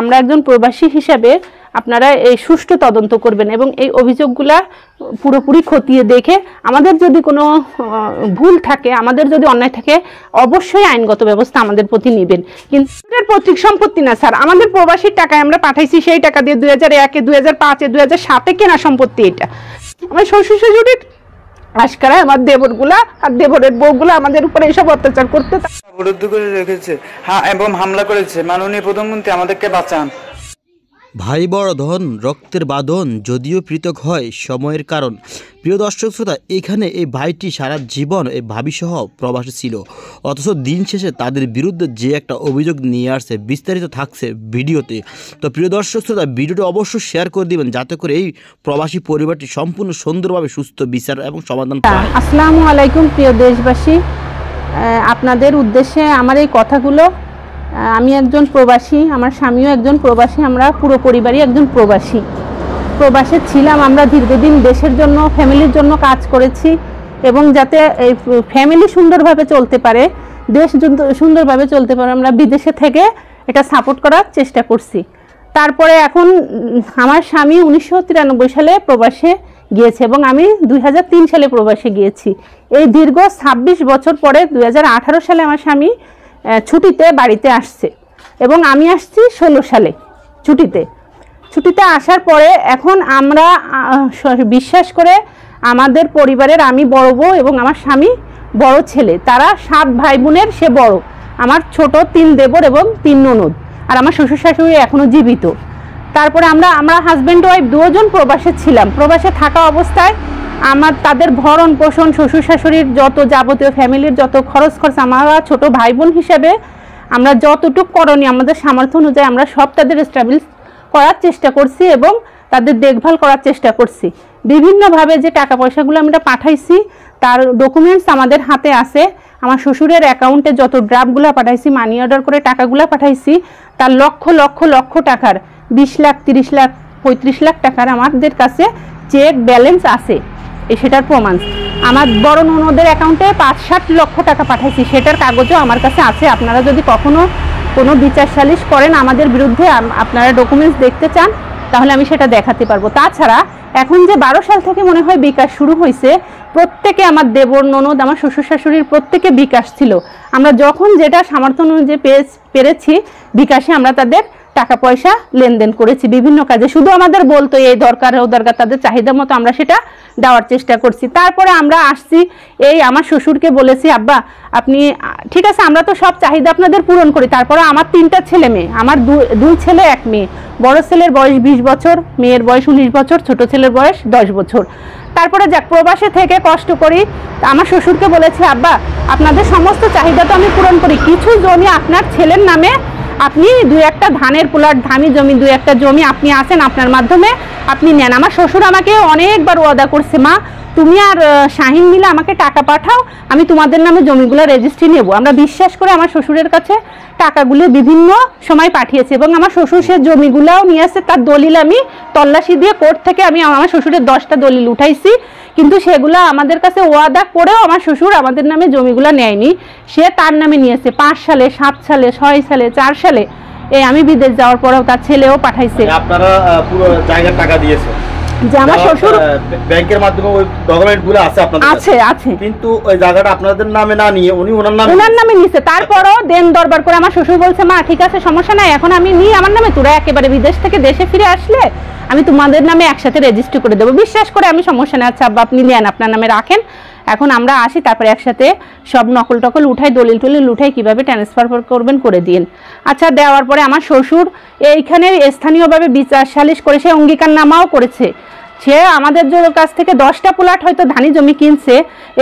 আমরা একজন প্রবাসী হিসাবে আপনারা এই সুষ্ঠু তদন্ত করবেন এবং এই অভিযোগগুলা পুরোপুরি খতিয়ে দেখে আমাদের যদি কোনো ভুল থাকে, আমাদের যদি অন্যায় থাকে, অবশ্যই আইনগত ব্যবস্থা আমাদের প্রতি নেবেন। কিন্তু পৈতৃক সম্পত্তি না স্যার, আমাদের প্রবাসীর টাকায় আমরা পাঠাইছি, সেই টাকা দিয়ে 2001-এ, 2005-এ, 2007-এ কেনা সম্পত্তি। এটা আমার শ্বশুর শাশুড়ির আজকারা, আমার দেবরগুলা আর দেবরের বউগুলা আমাদের উপরে এইসব অত্যাচার করতে অবরুদ্ধ করে রেখেছে, হ্যাঁ, এবং হামলা করেছে। মাননীয় প্রধানমন্ত্রী আমাদেরকে বাঁচান। ভাই বড় ধন, রক্তের বাঁধন যদিও পৃথক হয় সময়ের কারণ। প্রিয় দর্শক শ্রোতা, এখানে এই ভাইটি সারা জীবন এই ভাবিসহ প্রবাসী ছিল, অথচ দিন শেষে তাদের বিরুদ্ধে যে একটা অভিযোগ নিয়ে আসছে, বিস্তারিত থাকছে ভিডিওতে। তো প্রিয় দর্শক শ্রোতা, ভিডিওটি অবশ্যই শেয়ার করে দিবেন যাতে করে এই প্রবাসী পরিবারটি সম্পূর্ণ সুন্দরভাবে সুস্থ বিচার এবং সমাধান পায়। আসসালামু আলাইকুম প্রিয় দেশবাসী, আপনাদের উদ্দেশ্যে আমার এই কথাগুলো। আমি একজন প্রবাসী, আমার স্বামীও একজন প্রবাসী, আমরা পুরো পরিবারই একজন প্রবাসে ছিলাম। আমরা দীর্ঘদিন দেশের জন্য, ফ্যামিলির জন্য কাজ করেছি এবং যাতে এই ফ্যামিলি সুন্দরভাবে চলতে পারে, দেশ সুন্দরভাবে চলতে পারে, আমরা বিদেশে থেকে এটা সাপোর্ট করার চেষ্টা করছি। তারপরে এখন আমার স্বামী 1993 সালে প্রবাসে গিয়েছে এবং আমি 2003 সালে প্রবাসে গিয়েছি। এই দীর্ঘ 26 বছর পরে 2018 সালে আমার স্বামী ছুটিতে বাড়িতে আসছে এবং আমি আসছি 16 সালে ছুটিতে আসার পরে এখন আমরা বিশ্বাস করে আমাদের পরিবারের, আমি বড় বউ এবং আমার স্বামী বড় ছেলে, তারা 7 ভাই বোনের সে বড়, আমার ছোট 3 দেবর এবং 3 ননদ, আর আমার শ্বশুর শাশুড়ি এখনো জীবিত। তারপরে আমরা হাজব্যান্ড ওয়াইফ দুজন প্রবাসে ছিলাম। প্রবাসে থাকা অবস্থায় তাদের ভরণ পোষণ, শ্বশুর শাশুড়ির যত যাবতীয় ফ্যামিলির যত খরচ আমরা ছোট ভাই বোন হিসেবে আমরা যতটুকু করণীয় আমাদের সামর্থ্য অনুযায়ী আমরা সব তাদের এস্টাবলিশ করার চেষ্টা করছি এবং তাদের দেখভাল করার চেষ্টা করছি। বিভিন্নভাবে যে টাকা পয়সাগুলো আমরা পাঠাইছি তার ডকুমেন্টস আমাদের হাতে আছে। আমার শ্বশুরের অ্যাকাউন্টে যত ড্রাফটগুলো পাঠাইছি, মানি অর্ডার করে টাকাগুলো পাঠাইছি, তার লক্ষ লক্ষ লক্ষ টাকার 20 লাখ, 30 লাখ, 35 লাখ টাকার আমাদের কাছে চেক ব্যালেন্স আছে। সেটার প্রমাণ আমার বড় ননদের অ্যাকাউন্টে 5-7 লক্ষ টাকা পাঠাইছি, সেটার কাগজও আমার কাছে আছে। আপনারা যদি কখনো কোনো বিচার সালিশ করেন আমাদের বিরুদ্ধে, আপনারা ডকুমেন্টস দেখতে চান, তাহলে আমি সেটা দেখাতে পারবো। তাছাড়া এখন যে 12 সাল থেকে মনে হয় বিকাশ শুরু হয়েছে, প্রত্যেকে আমার দেবর ননদ, আমার শ্বশুর শাশুড়ির প্রত্যেকে বিকাশ ছিল। আমরা যখন যেটা সামর্থ্য অনুযায়ী পেরেছি বিকাশে আমরা তাদের টাকা পয়সা লেনদেন করেছি বিভিন্ন কাজে। শুধু আমাদের বলতো এই দরকার ও দরকার, তাদের চাহিদা মতো আমরা সেটা দেওয়ার চেষ্টা করছি। তারপরে আমরা আসছি, এই আমার শ্বশুরকে বলেছি, আব্বা আপনি ঠিক আছে, আমরা তো সব চাহিদা আপনাদের পূরণ করি। তারপরে আমার 3টা ছেলে মেয়ে, আমার 2 ছেলে 1 মেয়ে। বড় ছেলের বয়স 20 বছর, মেয়ের বয়স 19 বছর, ছোট ছেলের বয়স 10 বছর। তারপরে যাক, প্রবাসে থেকে কষ্ট করি। আমার শ্বশুরকে বলেছি, আব্বা আপনাদের সমস্ত চাহিদা তো আমি পূরণ করি, কিছু জমি আপনার ছেলের নামে আপনি 2-1টা ধানের প্লট, ধামি জমি 2-1টা জমি আপনি আছেন, আপনার মাধ্যমে আপনি নেন। আমার শ্বশুর আমাকে অনেকবার ওয়াদা করছে, মা তুমি আর শাহিন মিলে আমাকে টাকা পাঠাও, আমি তোমাদের নামে জমিগুলো রেজিস্ট্রি নেব। আমরা বিশ্বাস করে আমার শ্বশুরের কাছে টাকাগুলো বিভিন্ন সময় পাঠিয়েছি এবং আমার শ্বশুর সে জমিগুলোও নিয়ে আসছে। তার দলিল আমি তল্লাশি দিয়ে কোর্ট থেকে আমি আমার শ্বশুরের 10টা দলিল উঠাইছি, কিন্তু সেগুলো আমাদের কাছে ওয়াদা করেও আমার শ্বশুর আমাদের নামে জমিগুলো নেয়নি, সে তার নামে নিয়েছে। 5 সালে, 7 সালে, 6 সালে, 4 সালে, এই আমি বিদেশ যাওয়ার পরেও তার ছেলেও পাঠাইছে। আপনারা পুরো জায়গার টাকা দিয়েছে যে আমার শ্বশুর ব্যাংকের মাধ্যমে ওই ডকুমেন্টগুলো আছে আপনাদের আছে, কিন্তু ওই জায়গাটা আপনাদের নামে না নিয়ে উনি ওনার নামে নিয়েছে। তারপরও দেন দরবার করে আমার শ্বশুর বলছে, মা ঠিক আছে সমস্যা নাই, এখন আমি নিই আমার নামে, তোরা একেবারে বিদেশ থেকে দেশে ফিরে আসলে আমি তোমাদের নামে একসাথে রেজিস্ট্রি করে দেবো। বিশ্বাস করে আমি সমস্যা নেই, আচ্ছা আব্বা আপনি নেন, আপনার নামে রাখেন, এখন আমরা আসি, তারপরে একসাথে সব নকল টকল উঠাই, দলিল টলিল উঠাই, কীভাবে ট্রান্সফার করবেন করে দিন। আচ্ছা, দেওয়ার পরে আমার শ্বশুর এইখানে স্থানীয়ভাবে বিচার সালিশ করে সে অঙ্গীকারনামাও করেছে। সে আমাদের কাছ থেকে 10টা প্লট হয়তো ধানি জমি কিনছে,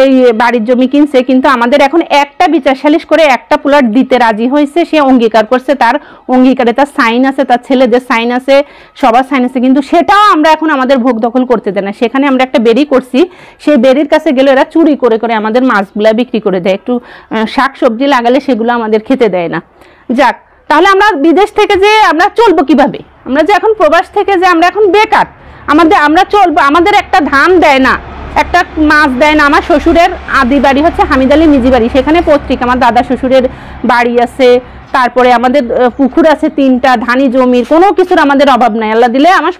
এই বাড়ির জমি কিনছে, কিন্তু আমাদের এখন একটা বিচার সালিশ করে একটা প্লট দিতে রাজি হয়েছে। সে অঙ্গীকার করছে, তার অঙ্গীকারে তার সাইন আছে, তার ছেলেদের সাইন আছে, সবার সাইন আছে, কিন্তু সেটাও আমরা এখন আমাদের ভোগ দখল করতে দেয় না। সেখানে আমরা একটা বেরি করছি, সেই বেরির কাছে গেলে এরা চুরি করে করে আমাদের মাছগুলা বিক্রি করে দেয়, একটু শাক সবজি লাগালে সেগুলো আমাদের খেতে দেয় না। যাক, তাহলে আমরা বিদেশ থেকে যে আমরা চলবো কিভাবে? আমরা যে এখন প্রবাস থেকে যে আমরা এখন বেকার, আমরা চলবো, আমাদের একটা ধান দেয় না, একটা মাছ দেয় না। আমার শ্বশুরের আদি বাড়ি হচ্ছে হামিদ আলী নিজি বাড়ি, সেখানে পৈতৃক আমার দাদা শ্বশুরের বাড়ি আছে, তারপরে আমাদের পুকুর আছে 3টা, ধানি জমির কোনো কিছুর আমাদের অভাব নাই। আল্লাহ দিলে আমার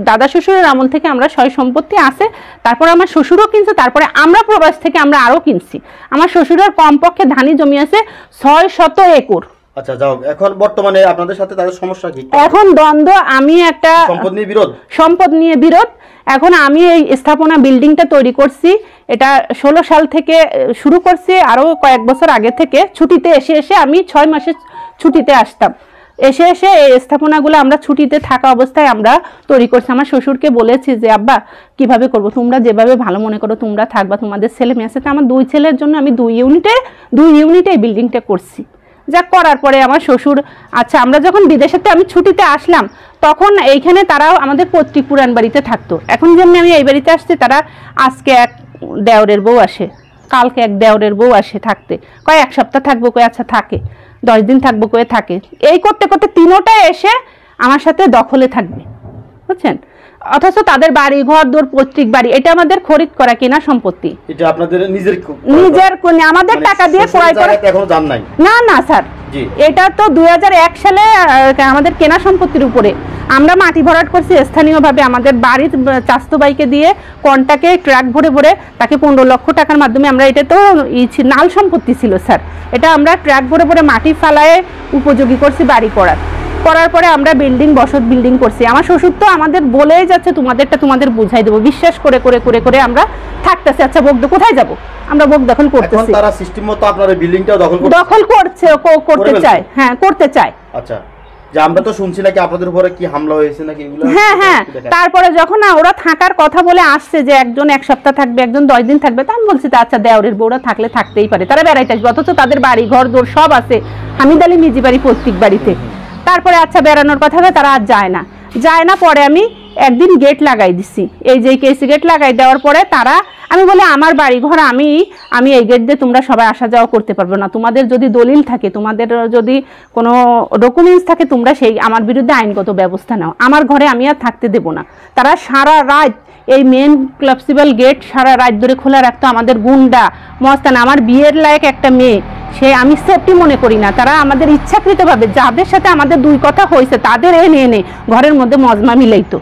দাদা শ্বশুরের আমল থেকে আমরা সয় সম্পত্তি আছে, তারপরে আমার শ্বশুরও কিনছে, তারপরে আমরা প্রবাস থেকে আমরা আরও কিনছি। আমার শ্বশুরের কমপক্ষে ধানি জমি আছে 600 একর। আচ্ছা যাও, এখন বর্তমানে আপনাদের সাথে তাদের সমস্যা কি? এখন দ্বন্দ্ব, আমি একটা সম্পদ নিয়ে বিরোধ। এখন আমি এই স্থাপনা বিল্ডিংটা তৈরি করছি, এটা 16 সাল থেকে শুরু করছি, আরও কয়েক বছর আগে থেকে ছুটিতে এসে আমি 6 মাসের ছুটিতে আসতাম, এসে এই স্থাপনাগুলো আমরা ছুটিতে থাকা অবস্থায় আমরা তৈরি করছি। আমার শ্বশুরকে বলেছি যে আব্বা কিভাবে করব, তোমরা যেভাবে ভালো মনে করো তোমরা থাকবা, তোমাদের ছেলে মেয়ে আছে। আমার 2 ছেলের জন্য আমি 2 ইউনিটে এই বিল্ডিংটা করছি। যা করার পরে আমার শ্বশুর, আচ্ছা আমরা যখন বিদেশেতে আমি ছুটিতে আসলাম তখন এইখানে তারাও আমাদের পৈতৃক পুরান বাড়িতে থাকতো। এখন যেমনি আমি এই বাড়িতে আসছি, তারা আজকে এক দেওরের বউ আসে, কালকে এক দেওরের বউ আসে থাকতে, কয় 1 সপ্তাহ থাকবো, কয় আচ্ছা থাকে, 10 দিন থাকবো, কয়ে থাকে। এই করতে করতে 3টা এসে আমার সাথে দখলে থাকবে, বুঝছেন। অথচ তাদের বাড়ি ঘর দূর পৈতৃক বাড়ি, এটা আমাদের খরিদ করা কেনা সম্পত্তি, এটা আপনাদের নিজের আমাদের টাকা দিয়ে ক্রয় করা। এখনো দাম নাই? না স্যার, এটা তো 2001 সালে আমাদের কেনা সম্পত্তির উপরে আমরা মাটি ভরাট করছি স্থানীয়ভাবে। আমাদের বাড়ির চাস্তো বাইকে দিয়ে কন্টাকে ট্রাক ভরে ভরে তাকে 15 লক্ষ টাকার মাধ্যমে আমরা, এটা তো নাল সম্পত্তি ছিল স্যার, এটা আমরা ট্রাক ভরে ভরে মাটি ফালায় উপযোগী করছি বাড়ি করার পরে আমরা বসত বিল্ডিং করছি। আমার শ্বশুর তো আমাদের বলেই যাচ্ছে তোমাদেরটা তোমাদের বুঝাই দেবো, বিশ্বাস করে করে করে করে আমরা থাকতেছি। আচ্ছা বোক কোথায় যাব, আমরা বোক দখল করতেছি। তারা সিস্টেম মতো আপনার বিল্ডিংটাও দখল করতে চায়। হ্যাঁ করতে চায়। আচ্ছা, যে আমরা তো শুনছি নাকি আপনাদের উপরে কি হামলা হয়েছে নাকি এগুলো? হ্যাঁ, তারপরে যখন ওরা থাকার কথা বলে আসছে যে একজন 1 সপ্তাহ থাকবে, একজন 10 দিন থাকবে, তা আমি বলছি আচ্ছা দেওরের বউরা থাকলে থাকতেই পারে, তারা বেড়াইতে আসবে, অথচ তাদের বাড়ি ঘর দোর সব আছে হামিদ আলী মিজি বাড়ি পৈতৃক বাড়িতে। তারপরে আচ্ছা বেড়ানোর কথা হবে, তারা আর যায় না। পরে আমি একদিন গেট লাগাই দিছি, এই যে কেসি গেট লাগাই দেওয়ার পরে তারা, আমি বলি আমার বাড়ি ঘর আমি এই গেট দিয়ে তোমরা সবাই আসা যাওয়া করতে পারবে না, তোমাদের যদি দলিল থাকে, তোমাদের যদি কোনো ডকুমেন্টস থাকে, তোমরা সেই আমার বিরুদ্ধে আইনগত ব্যবস্থা নাও, আমার ঘরে আমি আর থাকতে দেব না। তারা সারা রাত এই মেন ক্লাবসিবল গেট সারা রাত ধরে খোলা রাখতো। আমাদের গুন্ডা মস্তান, আমার বিয়ের লায়ক একটা মেয়ে, সে আমি সেফটি মনে করি না, তারা আমাদের ইচ্ছাকৃতভাবে যাদের সাথে আমাদের 2 কথা হয়েছে তাদের এনে ঘরের মধ্যে মজমা মিলাইতো।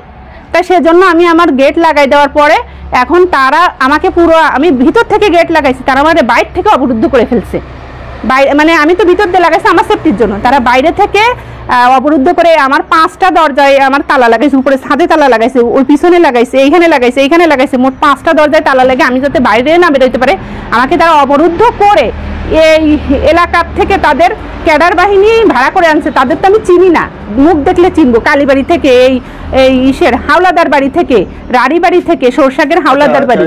তাই সেজন্য আমি আমার গেট লাগাই দেওয়ার পরে এখন তারা আমাকে পুরো, আমি ভিতর থেকে গেট লাগাইছি, তারা আমাদের বাইরে থেকে অবরুদ্ধ করে ফেলছে। মানে আমি তো ভিতর দিয়ে লাগাইছি আমার সেফটির জন্য, তারা বাইরে থেকে অবরুদ্ধ করে আমার 5টা দরজায় আমার তালা লাগাইছে, উপরে ছাদে তালা লাগাইছে, ওই পিছনে লাগাইছে, এইখানে লাগাইছে, মোট 5টা দরজায় তালা লাগে আমি যাতে বাইরে না বেরোতে পারে আমাকে তারা অবরুদ্ধ করে এই এলাকার থেকে তাদের ক্যাডার বাহিনী ভাড়া করে আনছে। তাদের তো আমি চিনি না, মুখ দেখলে চিনবো, কালীবাড়ি থেকে, এই হাওলাদার বাড়ি থেকে, রাড়ি বাড়ি থেকে, সরসাগের হাওলাদার বাড়ি।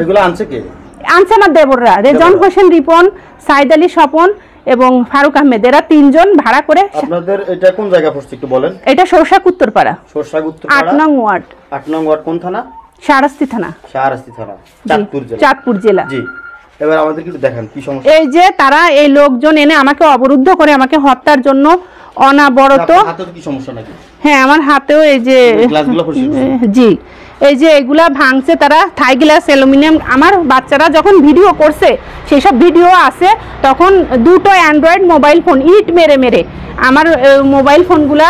আনছে আমার দেবররা, রেজন হোসেন রিপন, সাইদ আলী স্বপন এবং ফারুক আহমেদ, এরা 3 জন ভাড়া করে। আপনাদের এটা কোন জায়গা পড়ছে একটু বলেন? এটা সরসাগ উত্তরপাড়া, 8 নং ওয়ার্ড। 8 নং ওয়ার্ড কোন থানা? শাহরাস্তি থানা, চাঁদপুর জেলা। জি, এবার আমাদের একটু দেখান কি সমস্যা। এই যে তারা এই লোকজন এনে আমাকে অবরুদ্ধ করে আমাকে হত্যার জন্য অনাবরত। হাতে কি সমস্যা নাকি? হ্যাঁ, আমার হাতেও এই যে গ্লাসগুলো পড়ছে। জি, এই যে এগুলা ভাঙছে তারা, থাই গ্লাস, অ্যালুমিনিয়াম। আমার বাচ্চারা যখন ভিডিও করছে সেই সব ভিডিও আছে, তখন 2টো অ্যান্ড্রয়েড মোবাইল ফোন ইট মেরে মেরে আমার মোবাইল ফোনগুলা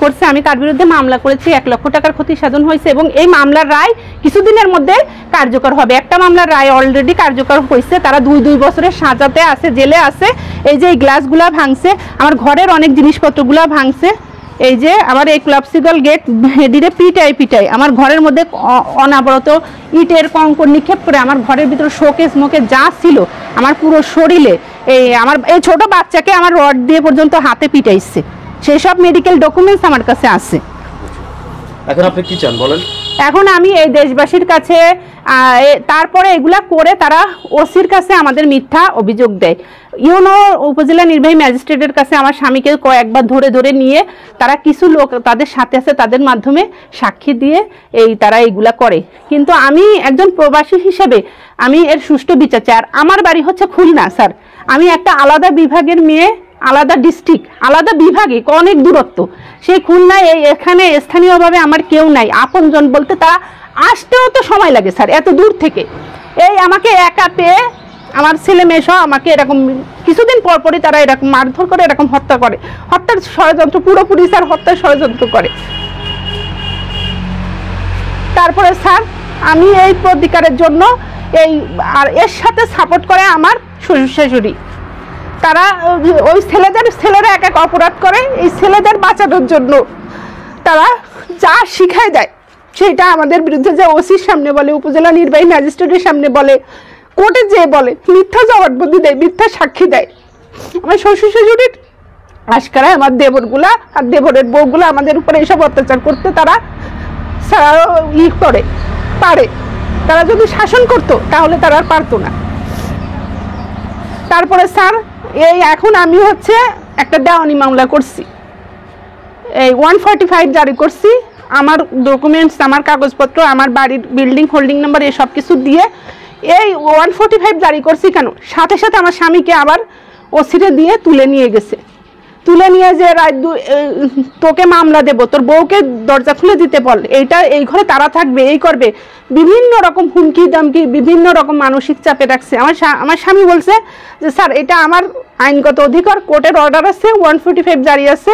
করছে। আমি তার বিরুদ্ধে মামলা করেছি, 1 লক্ষ টাকার ক্ষতি সাধন হয়েছে এবং এই মামলার রায় কিছুদিনের মধ্যে কার্যকর হবে। একটা মামলার রায় অলরেডি কার্যকর হয়েছে, তারা 2 বছরের সাজাতে আছে, জেলে আছে। এই যে এই গ্লাসগুলা ভাঙছে, আমার ঘরের অনেক জিনিসপত্রগুলা ভাঙছে। এই যে আমার এই ক্লাবসিবল গেট হেডিরে পিটাই আমার ঘরের মধ্যে অনাবরত ইটের কঙ্কর নিক্ষেপ করে আমার ঘরের ভিতরে শোকেস মোকেস যা ছিল আমার পুরো শরীরে, আমার এই ছোট বাচ্চাকে আমার রড দিয়ে পর্যন্ত হাতে পিটাইছে। সেই সব মেডিকেল ডকুমেন্টস আমার কাছে আছে। এখন আপনি কি চান বলেন? এখন আমি এই দেশবাসীর কাছে, তারপরে এগুলা করে তারা ওসির কাছে আমাদের মিথ্যা অভিযোগ দেয়। ইউনো উপজেলা নির্বাহী ম্যাজিস্ট্রেটের কাছে আমার স্বামীকে কয়েকবার ধরে নিয়ে তারা কিছু লোক তাদের সাথে আছে, তাদের মাধ্যমে সাক্ষী দিয়ে তারা এইগুলা করে। কিন্তু আমি একজন প্রবাসী হিসেবে আমি এর সুষ্ঠু বিচার চাই। আর আমার বাড়ি হচ্ছে খুলনা স্যার, আমি একটা আলাদা বিভাগের মেয়ে, আলাদা ডিস্ট্রিক্ট, আলাদা বিভাগে, অনেক দূরত্ব। সেই খুলনায় এখানে স্থানীয়ভাবে আমার কেউ নাই, আপনজন বলতে তারা আসতেও তো সময় লাগে স্যার, এত দূর থেকে। আমাকে একা পেয়ে আমার ছেলে মেয়ে সহ আমাকে এরকম কিছুদিন পর পরই তারা এরকম মারধর করে, এরকম হত্যা করে। হত্যার ষড়যন্ত্র পুরোপুরি স্যার, হত্যার ষড়যন্ত্র করে। তারপরে স্যার আমি এই প্রতিকারের জন্য এই আর এর সাথে সাপোর্ট করে আমার শ্বশুর শাশুড়ি। তারা ওই ছেলেরা এক এক অপরাধ করে, এই ছেলেদের বাঁচানোর জন্য তারা যা শিখায় দেয় সেটা আমাদের বিরুদ্ধে যে ওসির সামনে বলে, উপজেলা নির্বাহী ম্যাজিস্ট্রেটের সামনে বলে, কোর্টে যেয়ে বলে, মিথ্যা জবানবন্দি দেয়, মিথ্যা সাক্ষী দেয়। আমার শ্বশুর শাশুড়ির আশকারায় আমার দেবরগুলা আর দেবরের বউগুলা আমাদের উপরে এইসব অত্যাচার করতে তারা পারে। তারা যদি শাসন করতো তাহলে তারা আর পারতো না। তারপরে স্যার এই এখন আমি হচ্ছে একটা দেওয়ানি মামলা করছি, এই 145 জারি করছি। আমার ডকুমেন্টস, আমার কাগজপত্র, আমার বাড়ির বিল্ডিং হোল্ডিং নাম্বার এসব কিছু দিয়ে এই 145 জারি করছি। কেন? সাথে সাথে আমার স্বামীকে আবার ওসিরে দিয়ে তুলে নিয়ে গেছে। তুলে নিয়ে যে তোকে মামলা দেব, তোর বউকে দরজা খুলে দিতে বল, এইটা এই ঘরে তারা থাকবে, এই করবে, বিভিন্ন রকম হুমকি দামকি, বিভিন্ন রকম মানসিক চাপে রাখছে। আমার স্বামী বলছে যে স্যার এটা আমার আইনগত অধিকার, কোর্টের অর্ডার আছে, 145 জারি আছে,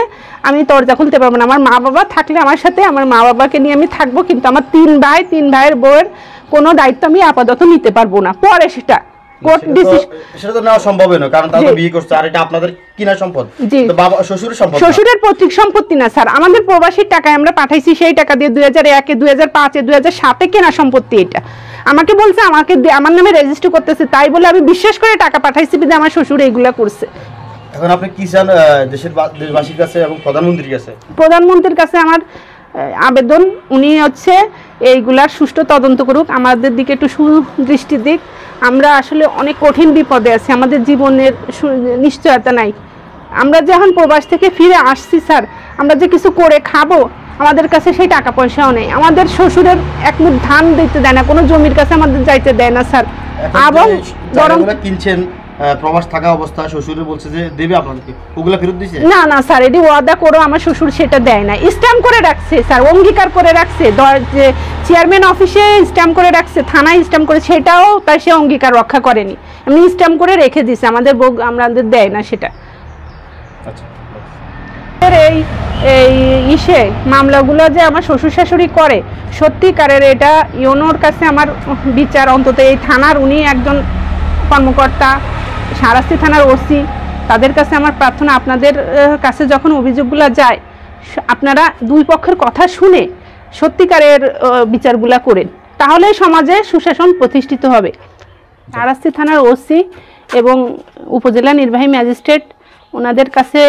আমি দরজা খুলতে পারবো না। আমার মা বাবা থাকলে আমার সাথে, আমার মা বাবাকে নিয়ে আমি থাকবো, কিন্তু আমার 3 ভাইয়ের বউয়ের কোনো দায়িত্ব আমি আপাতত নিতে পারবো না। পরে সেটা সেটা তো নেওয়া সম্ভব না, কারণ তারা বিয়ে করছে, আর এটা আপনাদের কিনা সম্পদ, তো বাবা শ্বশুরের সম্পদ, শ্বশুরের পৈতৃক সম্পত্তি না স্যার। আমাদের প্রবাসীর টাকায় আমরা পাঠাইছি, সেই টাকা দিয়ে 2001-এ, 2005-এ, 2007-এ কেনা সম্পত্তি। এটা আমাকে বলছে আমার নামে রেজিস্ট্রি করতেছে, তাই বলে আমি বিশ্বাস করে টাকা পাঠাইছি, যে আমার শ্বশুর এইগুলা করছে। এখন আপনি কি চান দেশবাসীর কাছে এবং প্রধানমন্ত্রীর কাছে? প্রধানমন্ত্রীর কাছে আমার আবেদন, উনি হচ্ছে এইগুলার সুষ্ঠু তদন্ত করুক, আমাদের দিকে একটু সুদৃষ্টি দিক। আমরা আসলে অনেক কঠিন বিপদে আছি, আমাদের জীবনের নিশ্চয়তা নাই। আমরা যখন প্রবাস থেকে ফিরে আসছি স্যার, আমরা যে কিছু করে খাবো, আমাদের কাছে সেই টাকা পয়সাও নেই। আমাদের শ্বশুরের এক মুঠ ধান দিতে দেয় না, কোনো জমির কাছে আমাদের যাইতে দেয় না স্যার। এবং বরং কিনছেন প্রবাস থাকা অবস্থা, শ্বশুরে বলছে যে দেবে আপনাদেরকে, ওগুলা ফেরত দিয়েছে? না না স্যার, এটি ওয়াদা করো, আমার শ্বশুর সেটা দেয় না। স্ট্যাম্প করে রাখছে স্যার, অঙ্গীকার করে রাখছে, চেয়ারম্যান অফিসে স্ট্যাম্প করে রাখছে, থানায় স্ট্যাম্প করে, সেটাও তাই সে অঙ্গীকার রক্ষা করেনি, এমনি স্ট্যাম্প করে রেখে দিছে। আমাদের দেয় না সেটা। এই মামলাগুলো যে আমার শ্বশুর শাশুড়ি করে, সত্যিকারের এটা ইউনোর কাছে আমার বিচার, অন্তত এই থানার উনি একজন কর্মকর্তা, সারাস্তি থানার ওসি, তাদের কাছে আমার প্রার্থনা, আপনাদের কাছে যখন অভিযোগগুলো যায়, আপনারা দুই পক্ষের কথা শুনে সত্যিকারের বিচারগুলা করেন, তাহলে সমাজে সুশাসন প্রতিষ্ঠিত হবে। সারাস্তি থানার ওসি এবং উপজেলা নির্বাহী ম্যাজিস্ট্রেট, ওনাদের কাছে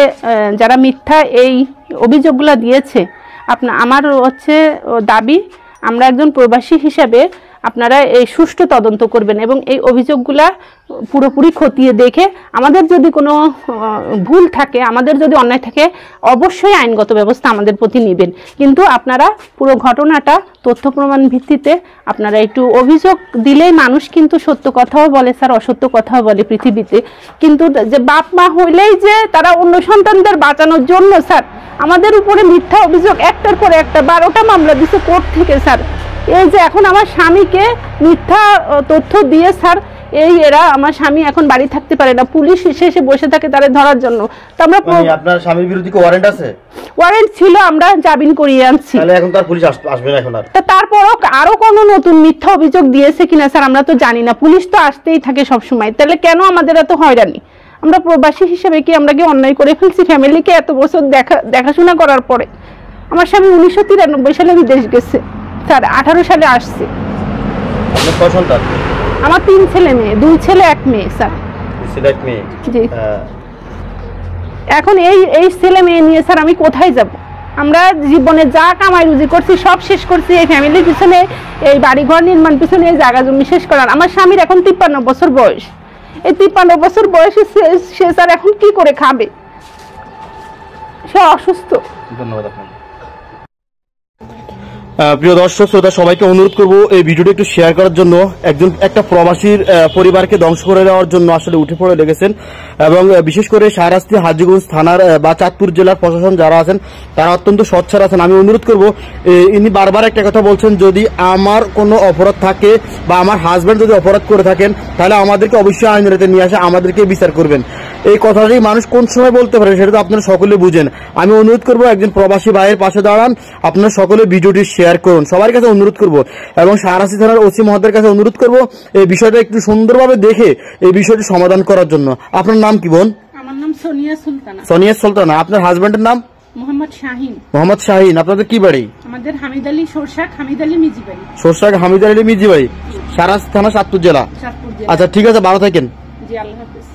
যারা মিথ্যা এই অভিযোগগুলো দিয়েছে, আমার হচ্ছে দাবি, আমরা একজন প্রবাসী হিসাবে আপনারা এই সুষ্ঠু তদন্ত করবেন এবং এই অভিযোগগুলা পুরোপুরি খতিয়ে দেখে, আমাদের যদি কোনো ভুল থাকে, আমাদের যদি অন্যায় থাকে, অবশ্যই আইনগত ব্যবস্থা আমাদের প্রতি নেবেন। কিন্তু আপনারা পুরো ঘটনাটা তথ্য প্রমাণ ভিত্তিতে আপনারা একটু, অভিযোগ দিলেই মানুষ কিন্তু সত্য কথাও বলে স্যার, অসত্য কথাও বলে পৃথিবীতে, কিন্তু যে বাপ মা হইলেই যে তারা অন্য সন্তানদের বাঁচানোর জন্য স্যার আমাদের উপরে মিথ্যা অভিযোগ একটার পর একটা 12টা মামলা দিচ্ছে কোর্ট থেকে স্যার। এই যে এখন আমার স্বামীকে মিথ্যা তথ্য দিয়ে স্যার, এরা আমার স্বামী এখন বাড়ি থাকতে পারে না, পুলিশ এসে বসে থাকে তাদের ধরার জন্য। তো আমরা, আপনার স্বামীর বিরুদ্ধে কি ওয়ারেন্ট আছে? ওয়ারেন্ট ছিল, আমরা জামিন করিয়ে আনছি। তাহলে এখন তার পুলিশ আসবে না এখন আর? তারপরও আরো কোনো নতুন মিথ্যা অভিযোগ দিয়েছে কিনা স্যার আমরা তো জানি না, পুলিশ তো আসতেই থাকে সব সময়। তাহলে কেন আমাদের এত হয়রানি? আমরা প্রবাসী হিসেবে কি আমরা কি অন্যায় করে ফেলছি? ফ্যামিলিকে এত বছর দেখাশোনা করার পরে, আমার স্বামী 1993 সালে বিদেশ গেছে স্যার, 18 সালে আসছে। আপনার কয় সন্তান? আমার 3 ছেলে মেয়ে, 2 ছেলে 1 মেয়ে স্যার। 2 ছেলে 1 মেয়ে? জি। এখন এই ছেলে মেয়ে নিয়ে স্যার আমি কোথায় যাব? আমরা জীবনে যা কামাই রুজি করছি সব শেষ করছি এই ফ্যামিলির পিছনে, এই বাড়িঘর নির্মাণ পিছনে, এই জায়গা জমি শেষ করার। আমার স্বামীর এখন 53 বছর বয়স, এই 53 বছর বয়সে সে স্যার এখন কি করে খাবে? সে অসুস্থ। ধন্যবাদ আপনাকে। প্রিয় দর্শক শ্রোতা সবাইকে অনুরোধ করব এই ভিডিওটি একটু শেয়ার করার জন্য। একটা প্রবাসীর পরিবারকে ধ্বংস করে দেওয়ার জন্য আসলে উঠে পড়ে লেগেছেন এবং বিশেষ করে শাহরাস্তি হাজীগঞ্জ থানার বা চাঁদপুর জেলার প্রশাসন যারা আছেন তারা অত্যন্ত সোচ্চার আছেন। আমি অনুরোধ করব, ইনি বারবার একটা কথা বলছেন, যদি আমার কোনো অপরাধ থাকে বা আমার হাজব্যান্ড যদি অপরাধ করে থাকেন তাহলে আমাদেরকে অবশ্যই আইনের হাতে নিয়ে আসে, আমাদেরকে বিচার করবেন। এই কথাটি মানুষ কোন সময় বলতে পারে সেটা তো আপনারা সকলে বুঝেন। আমি অনুরোধ করব একজন প্রবাসী ভাইয়ের পাশে দাঁড়ান, আপনারা সকলে ভিডিওটি শেয়ার করুন, সবার কাছে অনুরোধ করব এবং শাহরাস্তি থানার ওসি মহোদয়ের কাছে অনুরোধ করব এই বিষয়টা একটু সুন্দরভাবে দেখে এই বিষয়টি সমাধান করার জন্য। আপনার নাম কি বোন? আমার নাম সোনিয়া সুলতানা। সোনিয়া সুলতানা। আপনার হাজবেন্ডের নাম? মোহাম্মদ শাহিন। মোহাম্মদ শাহিন। আপনাদের কি বাড়ি? আমাদের হামিদ আলী সরষাক, হামিদ আলী মিজি বাড়ি। সরষাক হামিদ আলী মিজি বাড়ি, শাহরাস্তি থানা, চাঁদপুর জেলা। চাঁদপুর জেলা। আচ্ছা ঠিক আছে, ভালো থাকেন। জি, আল্লাহ হাফেজ।